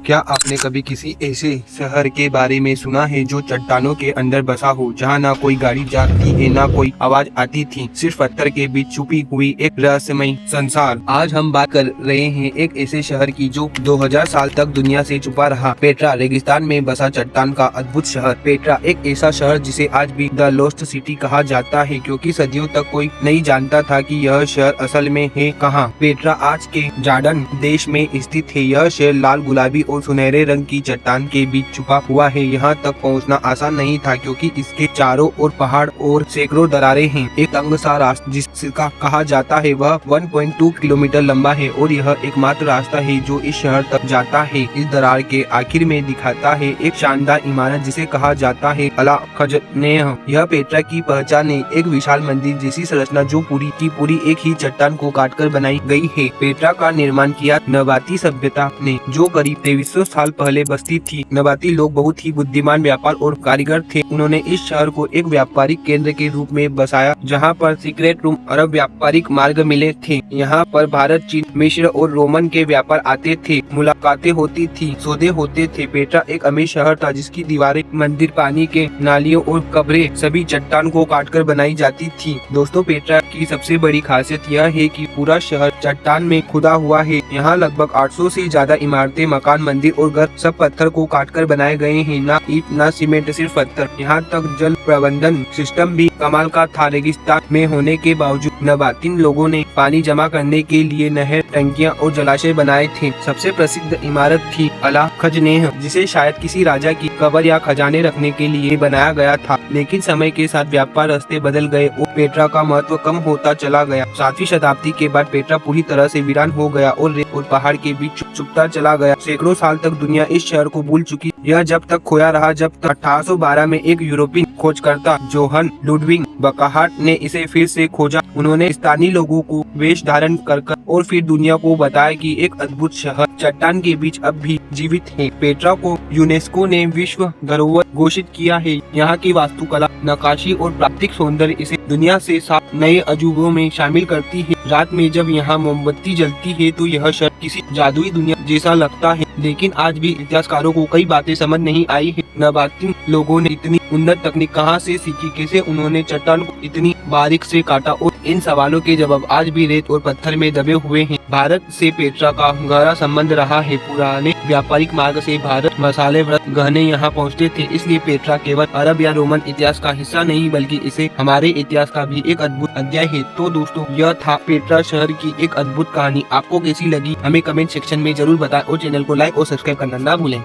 क्या आपने कभी किसी ऐसे शहर के बारे में सुना है जो चट्टानों के अंदर बसा हो, जहाँ ना कोई गाड़ी जाती है ना कोई आवाज आती थी, सिर्फ पत्थर के बीच छुपी हुई एक रहस्यमय संसार। आज हम बात कर रहे हैं एक ऐसे शहर की जो 2000 साल तक दुनिया से छुपा रहा। पेट्रा, रेगिस्तान में बसा चट्टान का अद्भुत शहर। पेट्रा एक ऐसा शहर जिसे आज भी द लॉस्ट सिटी कहा जाता है, क्योंकि सदियों तक कोई नहीं जानता था कि यह शहर असल में है कहाँ। पेट्रा आज के जॉर्डन देश में स्थित है। यह शहर लाल, गुलाबी और सुनहरे रंग की चट्टान के बीच छुपा हुआ है। यहाँ तक पहुँचना आसान नहीं था, क्योंकि इसके चारों ओर पहाड़ और सैकड़ों दरारें हैं। एक तंग सा रास्ता जिसका कहा जाता है वह 1.2 किलोमीटर लंबा है, और यह एकमात्र रास्ता है जो इस शहर तक जाता है। इस दरार के आखिर में दिखाता है एक शानदार इमारत जिसे कहा जाता है अला खजनेह। यह पेट्रा की पहचान है, एक विशाल मंदिर जैसी संरचना जो पूरी की पूरी एक ही चट्टान को काटकर बनाई गई है। पेट्रा का निर्माण किया नबाती सभ्यता ने, जो करीब 2300 साल पहले बसती थी। नबाती लोग बहुत ही बुद्धिमान व्यापार और कारीगर थे। उन्होंने इस शहर को एक व्यापारिक केंद्र के रूप में बसाया, जहां पर सीक्रेट रूम, अरब व्यापारिक मार्ग मिले थे। यहाँ पर भारत, चीन, मिस्र और रोमन के व्यापार आते थे, मुलाकातें होती थी, सौदे होते थे। पेट्रा एक अमीर शहर था जिसकी दीवारें, मंदिर, पानी के नालियों और कब्रें सभी चट्टान को काटकर बनाई जाती थी। दोस्तों, पेट्रा की सबसे बड़ी खासियत यह है कि पूरा शहर चट्टान में खुदा हुआ है। यहाँ लगभग 800 से ज्यादा इमारतें, मकान, मंदिर और घर सब पत्थर को काटकर बनाए गए हैं। ना ईंट, ना सीमेंट, सिर्फ पत्थर। यहाँ तक जल प्रबंधन सिस्टम भी कमाल का था। रेगिस्तान में होने के बावजूद नबातिन लोगों ने पानी जमा करने के लिए नहर, टंकियाँ और जलाशय बनाए थे। सबसे प्रसिद्ध इमारत थी अला खजनेह, जिसे शायद किसी राजा की कब्र या खजाने रखने के लिए बनाया गया था। लेकिन समय के साथ व्यापार रास्ते बदल गए और पेट्रा का महत्व कम होता चला गया। 7वीं शताब्दी के बाद पेट्रा पूरी तरह से वीरान हो गया और रेत और पहाड़ के बीच छुपता चला गया। सैकड़ों साल तक दुनिया इस शहर को भूल चुकी। यह जब तक खोया रहा जब तक 1812 में एक यूरोपीय खोजकर्ता जोहन लुडविग बकाहार्ट ने इसे फिर से खोजा। उन्होंने स्थानीय लोगों को वेश धारण कर और फिर दुनिया को बताया कि एक अद्भुत शहर चट्टान के बीच अब भी जीवित है। पेट्रा को यूनेस्को ने विश्व धरोहर घोषित किया है। यहाँ की वास्तुकला, नक्काशी और प्राकृतिक सौंदर्य इसे दुनिया से 7 नए अजूबों में शामिल करती है। रात में जब यहाँ मोमबत्ती जलती है तो यह शहर किसी जादुई दुनिया जैसा लगता है। लेकिन आज भी इतिहासकारों को कई बातें समझ नहीं आई है। नबातिन लोगों ने इतनी उन्नत तकनीक कहाँ से सीखी, कैसे उन्होंने चट्टान को इतनी बारीक से काटा, और इन सवालों के जवाब आज भी रेत और पत्थर में दबे हुए हैं। भारत से पेट्रा का गहरा संबंध रहा है। पुराने व्यापारिक मार्ग से भारत मसाले, व्रत, गहने यहाँ पहुँचते थे। इसलिए पेट्रा केवल अरब या रोमन इतिहास का हिस्सा नहीं, बल्कि इसे हमारे इतिहास का भी एक अद्भुत अध्याय है। तो दोस्तों, यह था पेट्रा शहर की एक अद्भुत कहानी। आपको कैसी लगी हमें कमेंट सेक्शन में जरूर बताएं, और चैनल को लाइक और सब्सक्राइब करना ना भूलें।